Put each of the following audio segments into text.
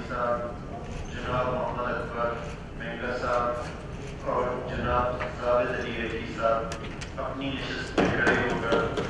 صاحب، جناب محمد اکبر مہنگا صاحب اور جناب زاوید علی ریڈی صاحب اپنی نشست میں کھڑے ہو کر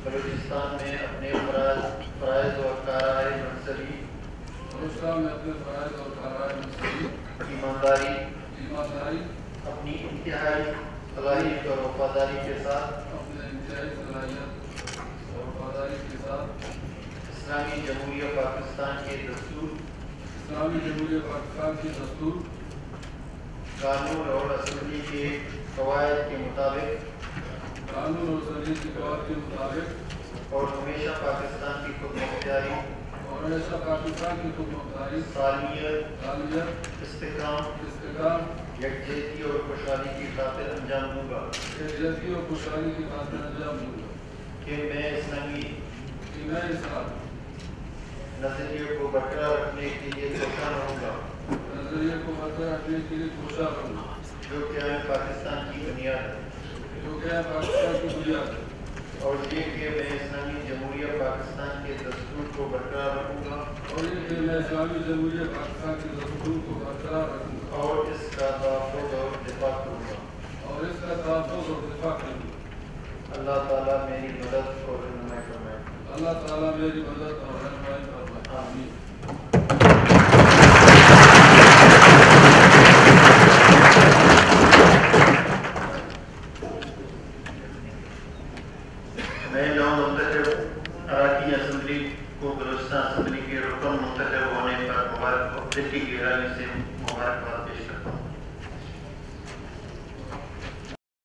بلوچستان میں اپنے فرائض اور کارائے منصبی ایمانداری اپنی انتہائی صلاحیت اور وفاداری کے ساتھ اسلامی جمہوریہ پاکستان کے دستور قانون اور اسمبلی کے قواعد کے مطابق اور ہمیشہ پاکستان کی خود مختاری سالمیت استحکام یکجہتی اور خوشحالی کی خاطر انجام دوں گا کہ میں اسلامی نظریے کو برقرار رکھنے کے لیے کوشاں رہوں گا جو کہ پاکستان کی بنیاد ہے اور یہ کہ میں اسلامی جمہوریہ پاکستان کے دستور کو برقرار رکھوں گا اور اس کا تحفظ اور دفاع کروں گا اللہ تعالیٰ میری مدد اور رہنمائی فرمائے آمین دل کی گہرائی سے مبارکباد پیش کرتا ہوں۔